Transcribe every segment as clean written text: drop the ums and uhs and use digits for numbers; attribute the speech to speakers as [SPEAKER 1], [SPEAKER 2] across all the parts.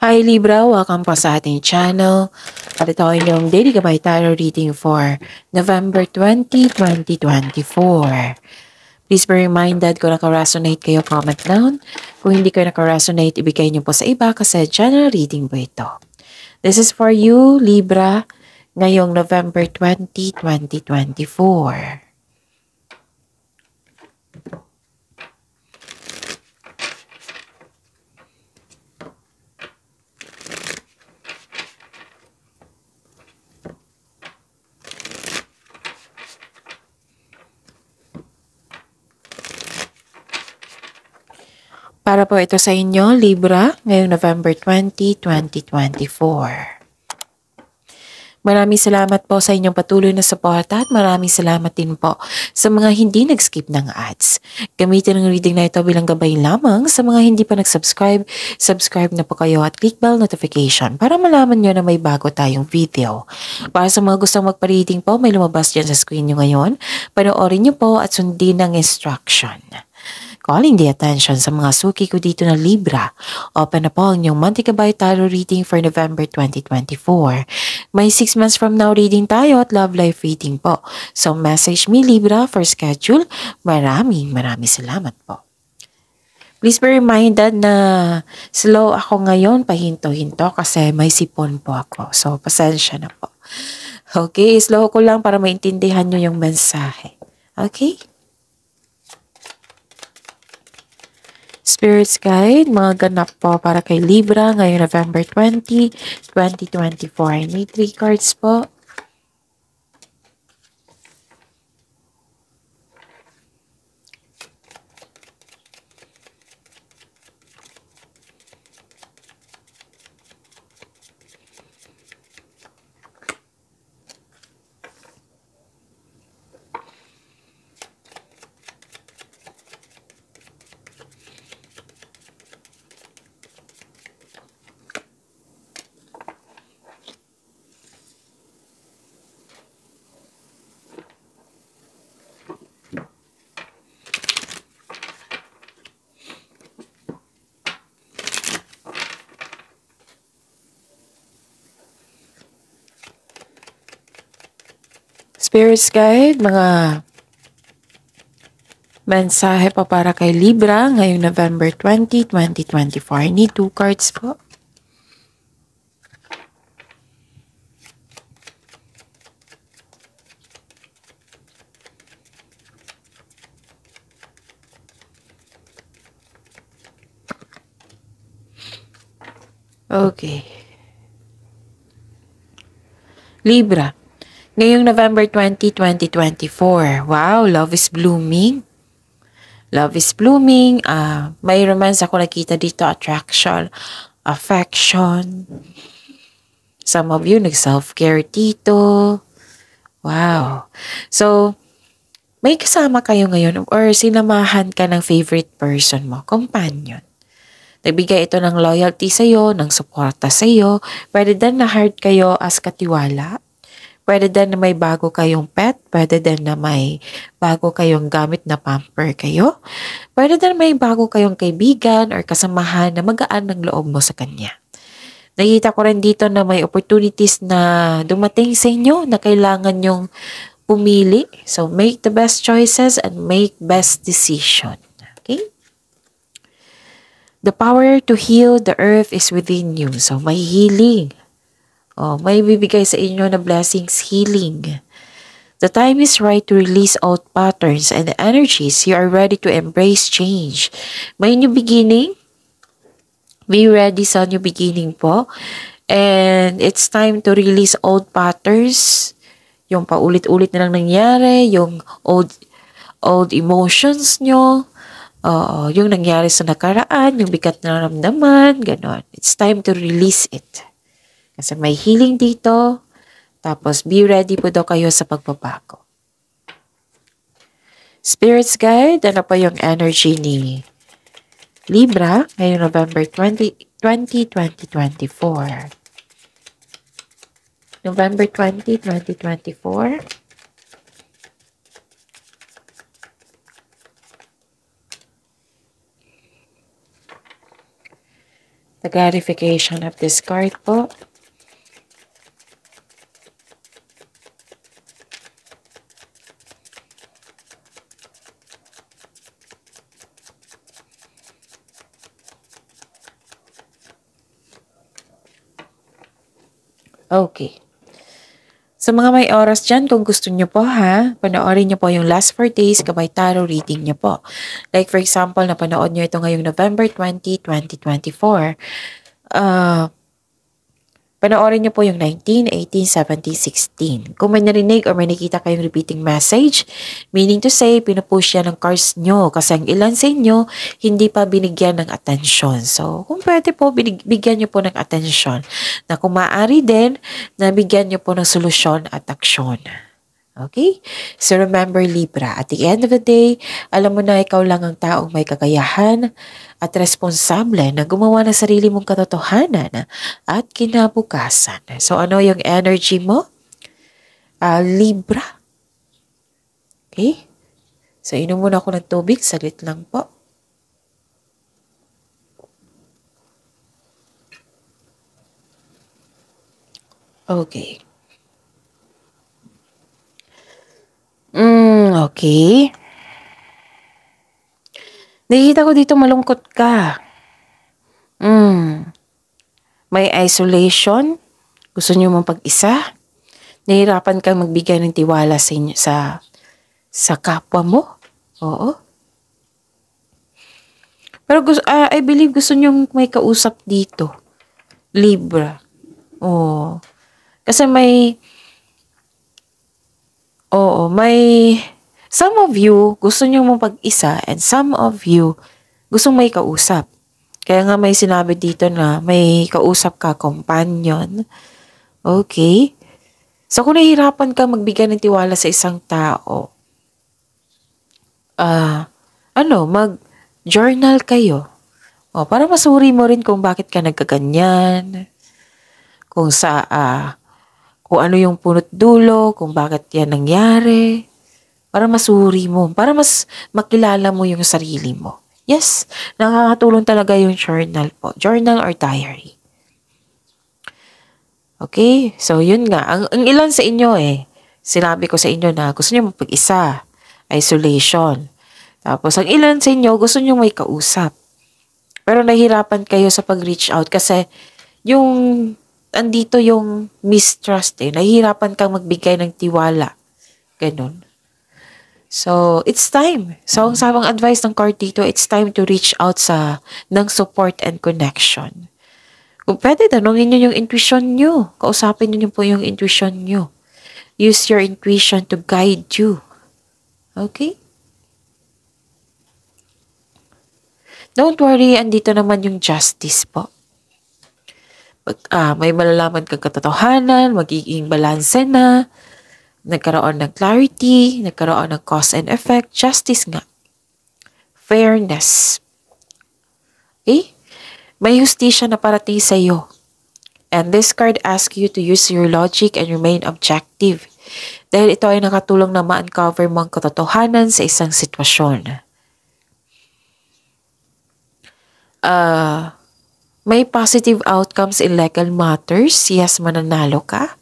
[SPEAKER 1] Hi Libra, welcome po sa ating channel. At ito ay yung Daily Gabay Tarot reading for November 20, 2024. Please be reminded kung naka-resonate kayo, comment down. Kung hindi kayo naka-resonate, ibigay niyo po sa iba kasi channel reading po ito. This is for you, Libra, ngayong November 20, 2024. Para po ito sa inyo, Libra, ngayong November 20, 2024. Maraming salamat po sa inyong patuloy na suporta at maraming salamat din po sa mga hindi nag-skip ng ads. Gamitin ang reading na ito bilang gabay lamang sa mga hindi pa nag-subscribe. Subscribe na po kayo at click bell notification para malaman nyo na may bago tayong video. Para sa mga gustong magpa-reading po, may lumabas dyan sa screen nyo ngayon. Panoorin nyo po at sundin ang instruction. Calling the attention sa mga suki ko dito na Libra. Open na po ang inyong monthly Gabay Tarot reading for November 2024. May 6 months from now reading tayo at love life reading po. So message me Libra for schedule. Maraming salamat po. Please be reminded na slow ako ngayon, pahinto-hinto kasi may sipon po ako. So pasensya na po. Okay, slow ko lang para maintindihan nyo yung mensahe. Okay? Spirits Guide, mga ganap po para kay Libra ngayong November 20, 2024. I need 3 cards po. Spirits Guide, mga mensahe pa para kay Libra ngayong November 20, 2024. I need 2 cards po. Okay. Libra, ngayong November 20, 2024. Wow, love is blooming. Love is blooming. May romance ako nakita dito. Attraction, affection. Some of you nag-self-care dito. Wow. So, may kasama kayo ngayon or sinamahan ka ng favorite person mo, companion. Nagbigay ito ng loyalty sa'yo, ng suporta sa'yo. Pwede din na hard kayo as katiwala. Pwede din na may bago kayong pet. Pwede din na may bago kayong gamit na pamper kayo. Pwede din may bago kayong kaibigan or kasamahan na magaan ng loob mo sa kanya. Nakita ko rin dito na may opportunities na dumating sa inyo na kailangan nyong pumili. So, make the best choices and make best decision. Okay? The power to heal the earth is within you. So, may healing. May bibigay sa inyo na blessings, healing. The time is right to release old patterns and energies. You are ready to embrace change. May new beginning. Be ready sa new beginning po. And it's time to release old patterns. Yung paulit-ulit na lang nangyari. Yung old emotions nyo. Yung nangyari sa nakaraan, yung bigat na naramdaman, gano'n. It's time to release it. Kasi may healing dito. Tapos, be ready po daw kayo sa pagbabago. Spirits Guide, ano pa yung energy ni Libra ngayong November 20, 2024. November 20, 2024. The clarification of this card po. Okay. Sa mga may oras dyan, kung gusto nyo po panoorin nyo po yung last 4 days Gabay Tarot reading nyo po. Like for example, napanood nyo ito ngayong November 20, 2024. Panoorin nyo po yung 19, 18, 17, 16. Kung may narinig or may nakita kayong repeating message, meaning to say, pinupush yan ng cards nyo kasi ang ilan sa inyo hindi pa binigyan ng atensyon. So, kung pwede po, bigyan nyo po ng atensyon. Na kung maaari din, nabigyan nyo po ng solusyon at aksyon. Okay? So remember Libra, at the end of the day, alam mo na ikaw lang ang taong may kakayahan at responsable na gumawa ng sarili mong katotohanan at kinabukasan. So ano yung energy mo? Libra. Okay? So inom muna ako ng tubig, saglit lang po. Okay. Okay. Nakikita ko dito malungkot ka. May isolation. Gusto niyo mong pag-isa. Nahihirapan kang magbigay ng tiwala sa inyo, sa kapwa mo. Oo. Pero I believe gusto niyo may kausap dito. Libra. Oo. Kasi may some of you gusto niyo mong pag-isa and some of you gustong may kausap. Kaya nga may sinabi dito na may kausap ka, companion. Okay? So kung nahihirapan ka magbigay ng tiwala sa isang tao, mag-journal kayo. Para masuri mo rin kung bakit ka nagkaganyan. Kung ano yung punot dulo, kung bakit yan nangyari. Para masuri mo, para mas makilala mo yung sarili mo. Yes, nakakatulong talaga yung journal po. Journal or diary. Okay, so yun nga. Ang ilan sa inyo sinabi ko sa inyo na gusto nyo mapag-isa, isolation. Tapos ang ilan sa inyo gusto nyo may kausap. Pero nahihirapan kayo sa pag-reach out kasi andito yung mistrust Nahihirapan kang magbigay ng tiwala. Ganun. So, it's time. So, ang sabang advice ng card dito, it's time to reach out ng support and connection. Kung pwede, tanongin nyo yung intuition nyo. Kausapin nyo po yung intuition nyo. Use your intuition to guide you. Okay? Don't worry, andito naman yung justice po. May malalaman kang katotohanan, magiging balanse na, nagkaroon ng clarity, nagkaroon ng cause and effect, justice nga. Fairness. Okay? May justisya na parating sa iyo. And this card asks you to use your logic and remain objective. Dahil ito ay nakatulong na ma-uncover mo ang katotohanan sa isang sitwasyon. May positive outcomes in legal matters. Yes, mananalo ka.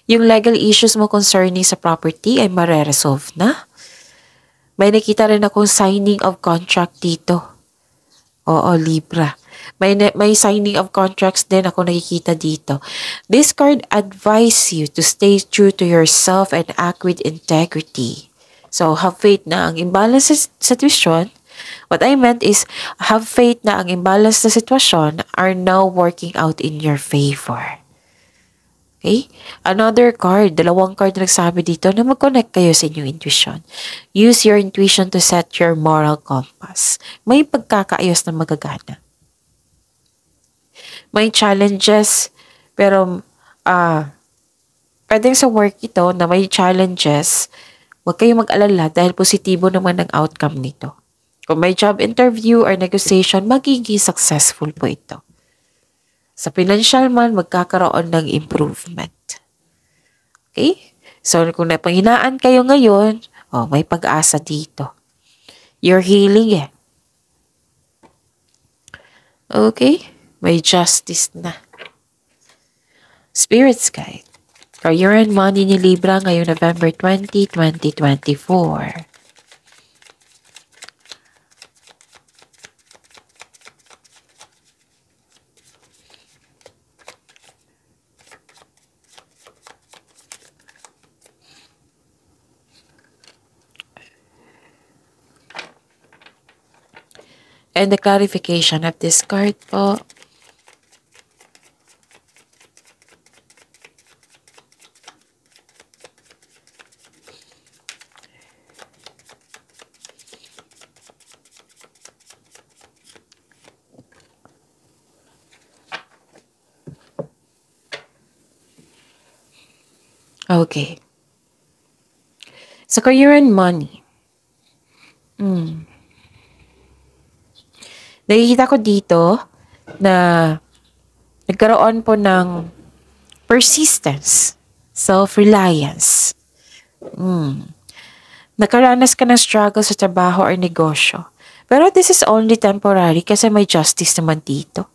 [SPEAKER 1] Yung legal issues mo concerning sa property ay mareresolve na. May nakita rin akong signing of contract dito. Oo, Libra. May signing of contracts din ako nakikita dito. This card advises you to stay true to yourself and act with integrity. So, have faith na ang imbalance sa situation. What I meant is, have faith na ang imbalance na sitwasyon are now working out in your favor. Okay? Another card, dalawang card na nagsabi dito na mag-connect kayo sa inyong intuition. Use your intuition to set your moral compass. May pagkakaayos na magagana. May challenges, pero pwedeng sa work ito na may challenges, huwag kayong mag-alala dahil positibo naman ang outcome nito. Kung may job interview or negotiation, magiging successful po ito. Sa financial man, magkakaroon ng improvement. Okay? So, kung napanghinaan kayo ngayon, may pag-asa dito. You're healing Okay? May justice na. Spirit's Guide. Career and money ni Libra ngayong November 20, 2024. And the clarification of this card po. Okay. Sa career and money. Nakikita ko dito na nagkaroon po ng persistence, self-reliance. Nakaranas ka ng struggle sa trabaho or negosyo. Pero this is only temporary kasi may justice naman dito.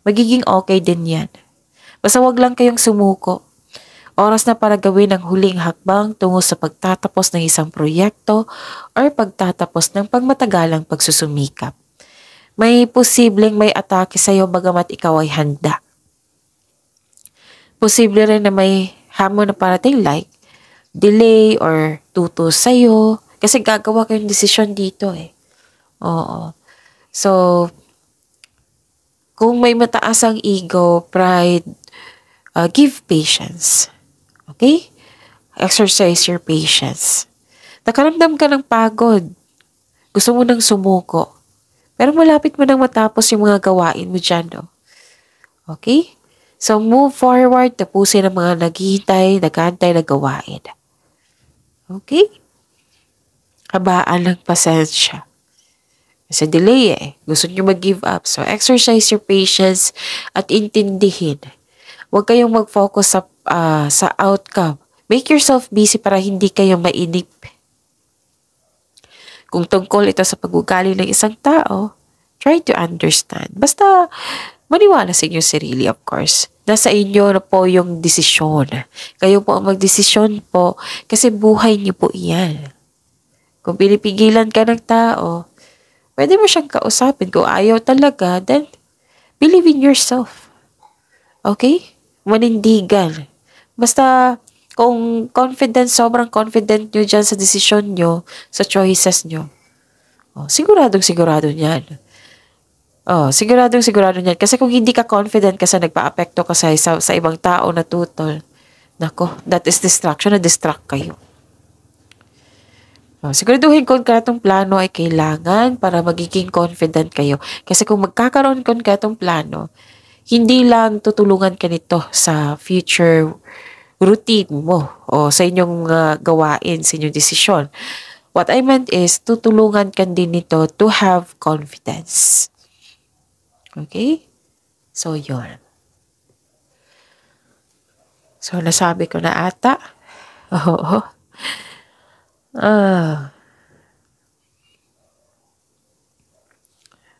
[SPEAKER 1] Magiging okay din yan. Basta wag lang kayong sumuko. Oras na para gawin ang huling hakbang tungo sa pagtatapos ng isang proyekto or pagtatapos ng pagmatagalang pagsusumikap. May posibleng may atake sa'yo bagamat ikaw ay handa. Posible rin na may hamon na parating like delay or tuto sa'yo kasi gagawa kayong desisyon dito eh. Oo. So, kung may mataas ang ego, pride, give patience. Okay? Exercise your patience. Nakaramdam ka ng pagod. Gusto mo nang sumuko. Pero malapit mo nang matapos yung mga gawain mo dyan, no? Okay? So, move forward. Tapusin ang mga nagantay na gawain. Okay? Habaan ng pasensya. Kasi delay eh. Gusto nyo mag-give up. So, exercise your patience at intindihin. Huwag kayong mag-focus sa outcome. Make yourself busy para hindi kayo mainip. Kung tungkol ito sa pag-ugali ng isang tao, try to understand. Basta maniwala sa inyong sarili, of course. Nasa inyo na po yung desisyon. Kayo po ang magdesisyon po kasi buhay niyo po iyan. Kung pinipigilan ka ng tao, pwede mo siyang kausapin. Kung ayaw talaga, then believe in yourself. Okay? Manindigan. Basta, kung sobrang confident nyo dyan sa desisyon nyo, sa choices nyo, siguradong-sigurado niyan. Siguradong-sigurado niyan. Kasi kung hindi ka confident kasi nagpa-apekto ka sa ibang tao na tutol, nako, that is distraction, na-distract kayo. Siguraduhin konkretong plano ay kailangan para magiging confident kayo. Kasi kung magkakaroon konkretong plano, hindi lang tutulungan ka nito sa future routine mo o sa inyong gawain, sa inyong desisyon. What I meant is, tutulungan ka din nito to have confidence. Okay? So, yun. So, nasabi ko na ata. Oo.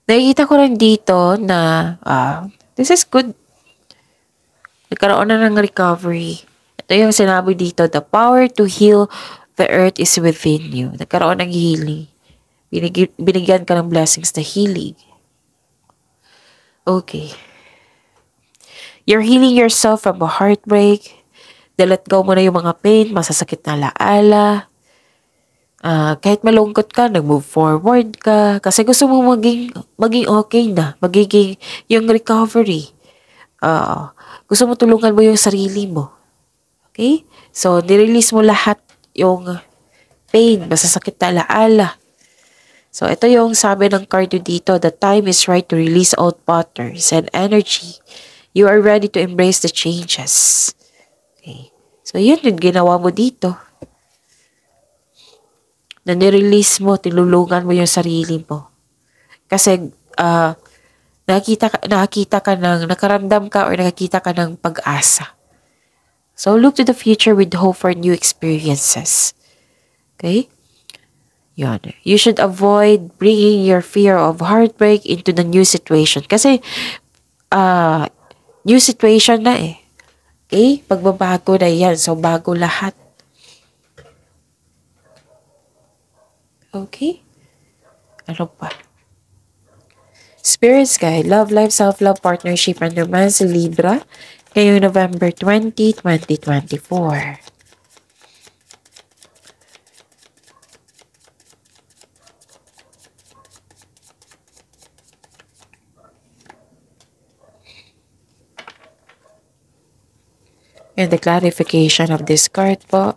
[SPEAKER 1] Nakikita ko rin dito na this is good. Nagkaroon na ng recovery. Ito yung sinabi dito, the power to heal the earth is within you. Nagkaroon ng healing. Binigyan ka ng blessings na healing. Okay. You're healing yourself from a heartbreak. Let go mo na yung mga pain, masasakit na alaala. Kahit malungkot ka, nag-move forward ka. Kasi gusto mo maging okay na. Magiging yung recovery. Gusto mo tulungan mo yung sarili mo. Okay? So, nirelease mo lahat yung pain, masasakit na alaala. So, ito yung sabi ng card dito, the time is right to release old patterns and energy. You are ready to embrace the changes. Okay? So, yun yung ginawa mo dito. Na nirelease mo, tinulungan mo yung sarili mo. Kasi, nakaramdam ka or nakakita ka ng pag-asa. So, look to the future with hope for new experiences. Okay? Yun. You should avoid bringing your fear of heartbreak into the new situation. Kasi, new situation na eh. Okay? Pagbabago na yan. So, bago lahat. Okay? Ano pa? Spirits Guide, Love Life, Self-Love, Partnership, and Romance, Libra, ngayong November 20, 2024. And the clarification of this card po.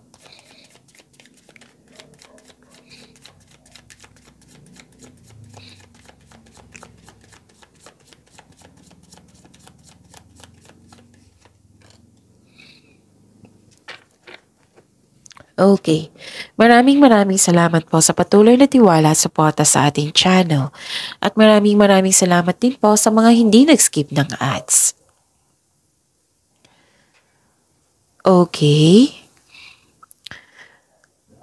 [SPEAKER 1] Okay. Maraming salamat po sa patuloy na tiwala at suporta sa ating channel. At maraming salamat din po sa mga hindi nag-skip ng ads. Okay.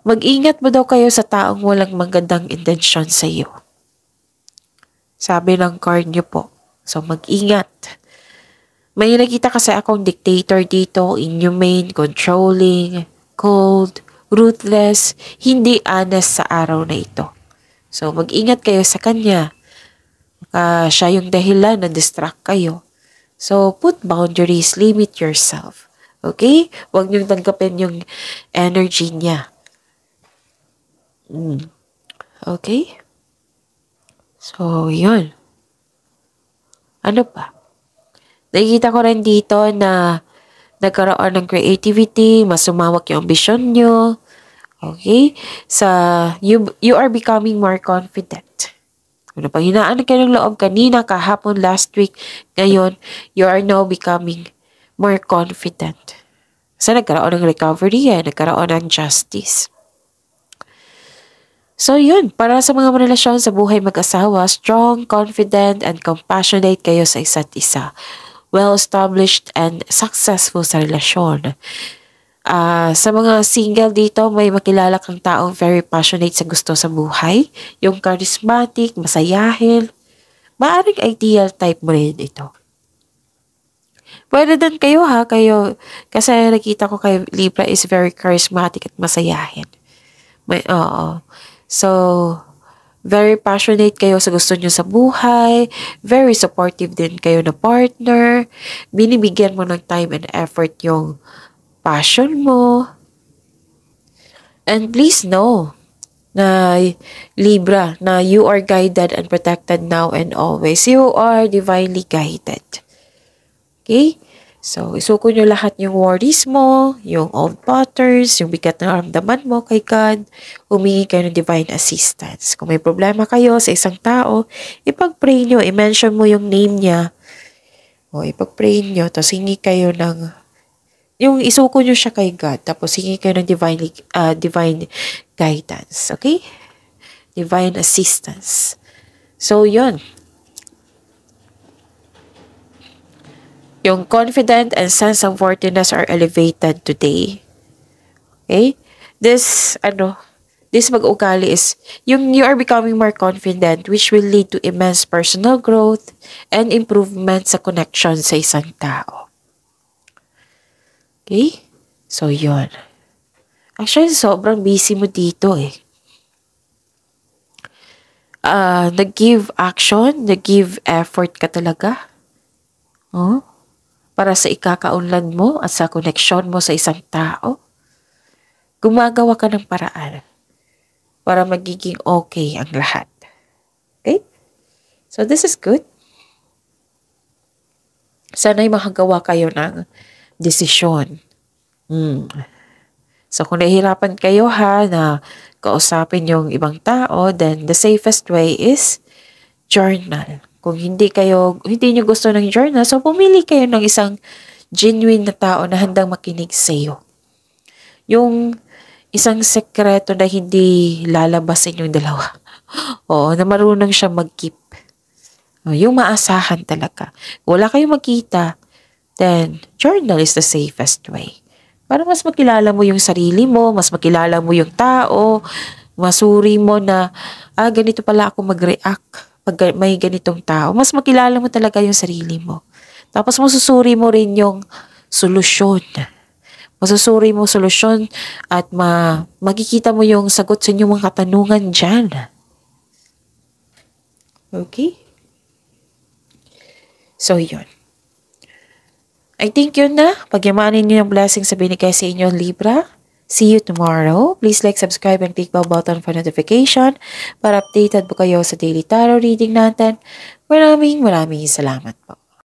[SPEAKER 1] Mag-ingat mo daw kayo sa taong walang magandang intensyon sa iyo. Sabi ng card niyo po. So, mag-ingat. May nakita kasi akong dictator dito, inhumane, controlling, cold, ruthless, hindi honest sa araw na ito. So, mag-ingat kayo sa kanya. Siya yung dahilan na distract kayo. So, put boundaries, limit yourself. Okay? Huwag niyong tanggapin yung energy niya. Okay? So, yun. Ano pa? Nakikita ko rin dito na nagkaroon ng creativity, mas sumawak yung ambisyon nyo. Okay? You are becoming more confident. Ano pa, hinaan kayo ng loob kanina, kahapon, last week, ngayon, you are now becoming more confident. Kasi nagkaroon ng recovery, nagkaroon ng justice. So yun, para sa mga relasyon sa buhay mag-asawa, strong, confident, and compassionate kayo sa isa't isa. Well-established and successful sa relasyon. Sa mga single dito, may makilala kang taong very passionate sa gusto sa buhay. Yung charismatic, masayahin. Maaring ideal type mo rin ito. Pwede din kayo kasi nakita ko kay Libra is very charismatic at masayahin. So, very passionate kayo sa gusto nyo sa buhay. Very supportive din kayo na partner. Binibigyan mo ng time and effort yung passion mo. And please know na Libra, na you are guided and protected now and always. You are divinely guided. Okay? So, isuko nyo lahat yung worries mo, yung old patterns, yung bigat na naramdaman mo kay God. Humingi kayo ng divine assistance. Kung may problema kayo sa isang tao, ipag-pray nyo, i-mention mo yung name niya. O, ipag-pray nyo, tapos hingi kayo ng, yung isuko nyo siya kay God, tapos hingi kayo ng divine guidance. Okay? Divine assistance. So, yun. Yung confident and sense of worthiness are elevated today. Okay? This mag-ugali is, you are becoming more confident, which will lead to immense personal growth and improvement sa connection sa isang tao. Okay? So, yun. Actually, sobrang busy mo dito eh. Nag-give action, nag-give effort ka talaga. Oh? Para sa ikakaunlad mo at sa koneksyon mo sa isang tao. Gumagawa ka ng paraan para magiging okay ang lahat. Okay? So, this is good. Sana'y makagawa kayo ng desisyon. So, kung nahihirapan kayo na kausapin yung ibang tao, then the safest way is journal. Kung hindi nyo gusto ng journal, so pumili kayo ng isang genuine na tao na handang makinig sa iyo. Yung isang sekreto na hindi lalabasin yung dalawa. Oo, na marunong siya mag-keep. Yung maasahan talaga. Wala kayong magkita, then journal is the safest way. Para mas makilala mo yung sarili mo, mas makilala mo yung tao, masuri mo na, ganito pala ako mag-react pag may ganitong tao. Mas makilala mo talaga yung sarili mo. Tapos masusuri mo rin yung solusyon. Masusuri mo solusyon at makikita mo yung sagot sa inyong mga katanungan dyan. Okay? So, yun. I think yun na. Pagyamanin niyo yung blessing sa binigay sa inyo, Libra. See you tomorrow. Please like, subscribe, and click bell button for notification para updated po kayo sa daily tarot reading natin. Maraming salamat po.